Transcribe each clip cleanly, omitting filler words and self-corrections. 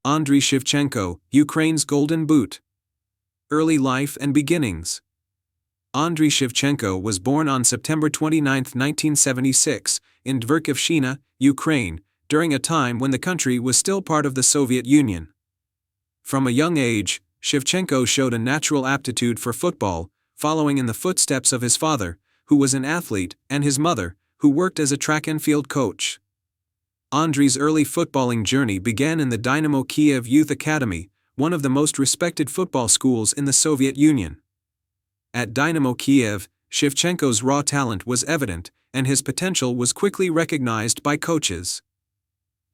Andriy Shevchenko, Ukraine's Golden Boot. Early life and beginnings. Andriy Shevchenko was born on September 29, 1976, in Dverkivshchina, Ukraine, during a time when the country was still part of the Soviet Union. From a young age, Shevchenko showed a natural aptitude for football, following in the footsteps of his father, who was an athlete, and his mother, who worked as a track and field coach. Andriy's early footballing journey began in the Dynamo Kiev Youth Academy, one of the most respected football schools in the Soviet Union. At Dynamo Kiev, Shevchenko's raw talent was evident, and his potential was quickly recognized by coaches.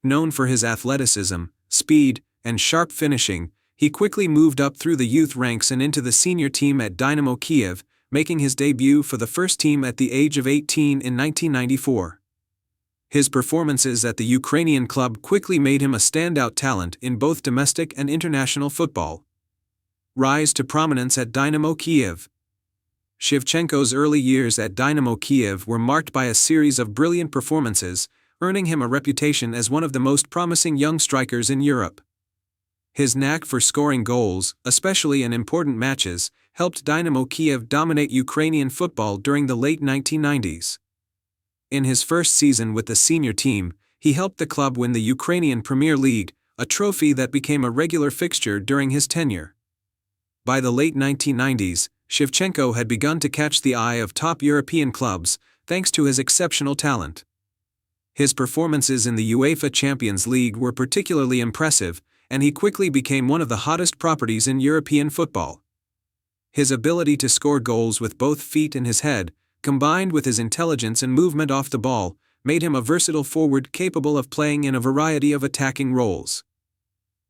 Known for his athleticism, speed, and sharp finishing, he quickly moved up through the youth ranks and into the senior team at Dynamo Kiev, making his debut for the first team at the age of 18 in 1994. His performances at the Ukrainian club quickly made him a standout talent in both domestic and international football. Rise to prominence at Dynamo Kiev. Shevchenko's early years at Dynamo Kiev were marked by a series of brilliant performances, earning him a reputation as one of the most promising young strikers in Europe. His knack for scoring goals, especially in important matches, helped Dynamo Kiev dominate Ukrainian football during the late 1990s. In his first season with the senior team, he helped the club win the Ukrainian Premier League, a trophy that became a regular fixture during his tenure. By the late 1990s, Shevchenko had begun to catch the eye of top European clubs, thanks to his exceptional talent. His performances in the UEFA Champions League were particularly impressive, and he quickly became one of the hottest properties in European football. His ability to score goals with both feet and his head, combined with his intelligence and movement off the ball, made him a versatile forward capable of playing in a variety of attacking roles.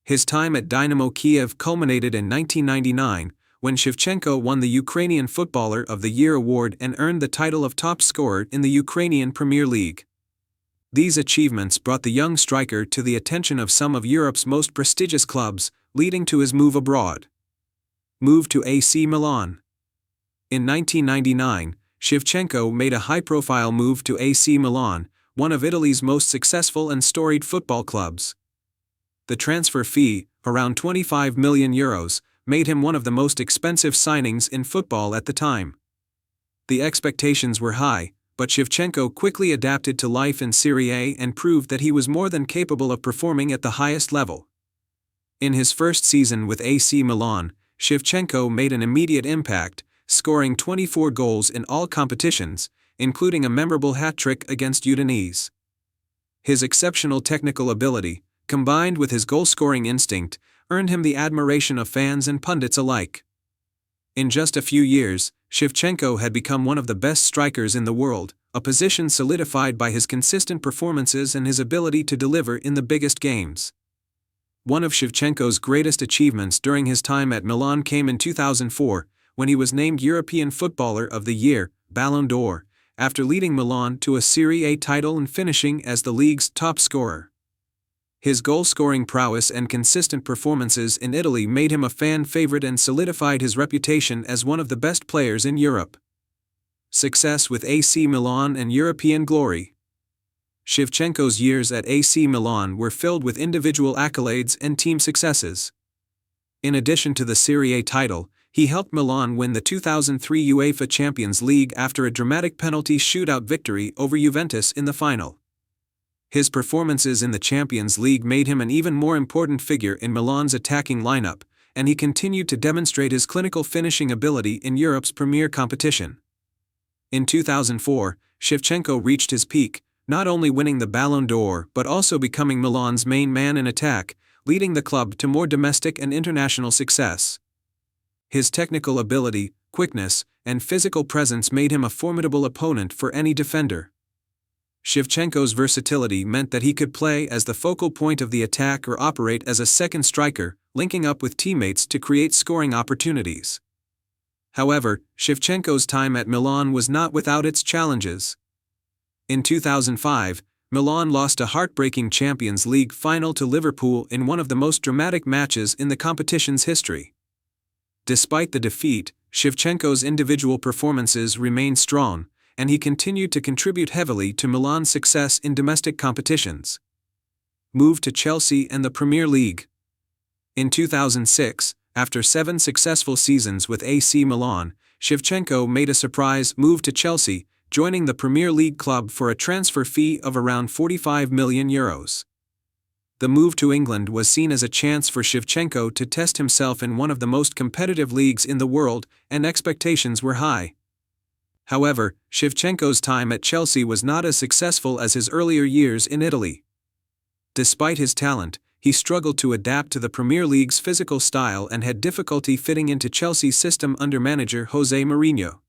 His time at Dynamo Kiev culminated in 1999, when Shevchenko won the Ukrainian Footballer of the Year award and earned the title of top scorer in the Ukrainian Premier League. These achievements brought the young striker to the attention of some of Europe's most prestigious clubs, leading to his move abroad. Move to AC Milan. In 1999, Shevchenko made a high-profile move to AC Milan, one of Italy's most successful and storied football clubs. The transfer fee, around €25 million, made him one of the most expensive signings in football at the time. The expectations were high, but Shevchenko quickly adapted to life in Serie A and proved that he was more than capable of performing at the highest level. In his first season with AC Milan, Shevchenko made an immediate impact, scoring 24 goals in all competitions, including a memorable hat-trick against Udinese. His exceptional technical ability, combined with his goal-scoring instinct, earned him the admiration of fans and pundits alike. In just a few years, Shevchenko had become one of the best strikers in the world, a position solidified by his consistent performances and his ability to deliver in the biggest games. One of Shevchenko's greatest achievements during his time at Milan came in 2004, when he was named European Footballer of the Year, Ballon d'Or, after leading Milan to a Serie A title and finishing as the league's top scorer. His goal-scoring prowess and consistent performances in Italy made him a fan favorite and solidified his reputation as one of the best players in Europe. Success with AC Milan and European glory. Shevchenko's years at AC Milan were filled with individual accolades and team successes. In addition to the Serie A title, he helped Milan win the 2003 UEFA Champions League after a dramatic penalty shootout victory over Juventus in the final. His performances in the Champions League made him an even more important figure in Milan's attacking lineup, and he continued to demonstrate his clinical finishing ability in Europe's premier competition. In 2004, Shevchenko reached his peak, not only winning the Ballon d'Or but also becoming Milan's main man in attack, leading the club to more domestic and international success. His technical ability, quickness, and physical presence made him a formidable opponent for any defender. Shevchenko's versatility meant that he could play as the focal point of the attack or operate as a second striker, linking up with teammates to create scoring opportunities. However, Shevchenko's time at Milan was not without its challenges. In 2005, Milan lost a heartbreaking Champions League final to Liverpool in one of the most dramatic matches in the competition's history. Despite the defeat, Shevchenko's individual performances remained strong, and he continued to contribute heavily to Milan's success in domestic competitions. Move to Chelsea and the Premier League. In 2006, after 7 successful seasons with AC Milan, Shevchenko made a surprise move to Chelsea, joining the Premier League club for a transfer fee of around €45 million. The move to England was seen as a chance for Shevchenko to test himself in one of the most competitive leagues in the world, and expectations were high. However, Shevchenko's time at Chelsea was not as successful as his earlier years in Italy. Despite his talent, he struggled to adapt to the Premier League's physical style and had difficulty fitting into Chelsea's system under manager Jose Mourinho.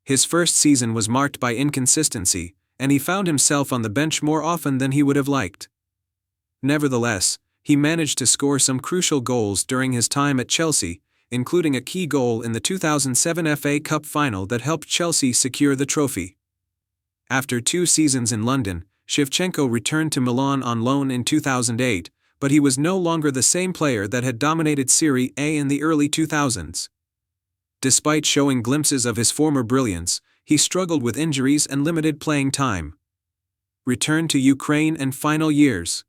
His first season was marked by inconsistency, and he found himself on the bench more often than he would have liked. Nevertheless, he managed to score some crucial goals during his time at Chelsea, including a key goal in the 2007 FA Cup final that helped Chelsea secure the trophy. After 2 seasons in London, Shevchenko returned to Milan on loan in 2008, but he was no longer the same player that had dominated Serie A in the early 2000s. Despite showing glimpses of his former brilliance, he struggled with injuries and limited playing time. Return to Ukraine and final years.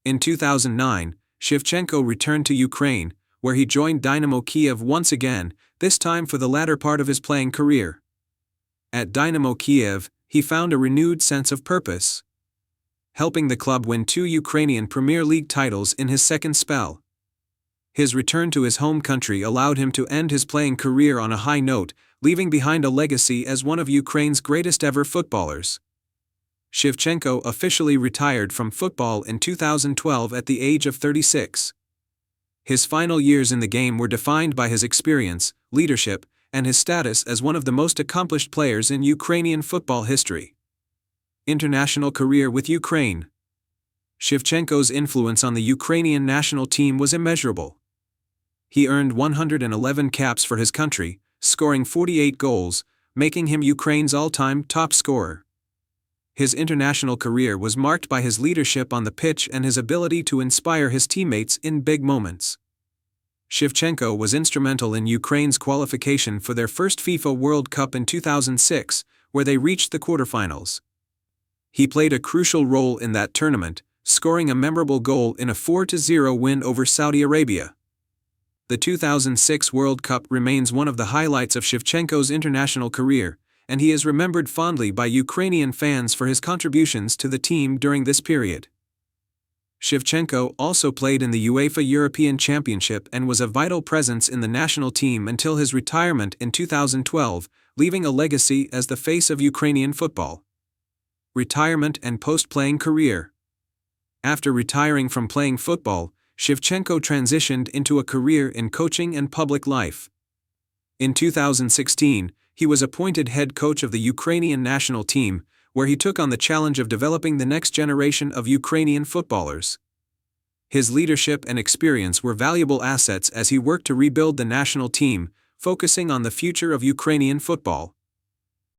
In 2009, Shevchenko returned to Ukraine, where he joined Dynamo Kiev once again, this time for the latter part of his playing career. At Dynamo Kiev, he found a renewed sense of purpose, helping the club win 2 Ukrainian Premier League titles in his second spell. His return to his home country allowed him to end his playing career on a high note, leaving behind a legacy as one of Ukraine's greatest ever footballers. Shevchenko officially retired from football in 2012 at the age of 36. His final years in the game were defined by his experience, leadership, and his status as one of the most accomplished players in Ukrainian football history. International career with Ukraine. Shevchenko's influence on the Ukrainian national team was immeasurable. He earned 111 caps for his country, scoring 48 goals, making him Ukraine's all-time top scorer. His international career was marked by his leadership on the pitch and his ability to inspire his teammates in big moments. Shevchenko was instrumental in Ukraine's qualification for their first FIFA World Cup in 2006, where they reached the quarterfinals. He played a crucial role in that tournament, scoring a memorable goal in a 4-0 win over Saudi Arabia. The 2006 World Cup remains one of the highlights of Shevchenko's international career, and he is remembered fondly by Ukrainian fans for his contributions to the team during this period. Shevchenko also played in the UEFA European Championship and was a vital presence in the national team until his retirement in 2012, leaving a legacy as the face of Ukrainian football. Retirement and post-playing career. After retiring from playing football, Shevchenko transitioned into a career in coaching and public life. In 2016, he was appointed head coach of the Ukrainian national team, where he took on the challenge of developing the next generation of Ukrainian footballers. His leadership and experience were valuable assets as he worked to rebuild the national team, focusing on the future of Ukrainian football.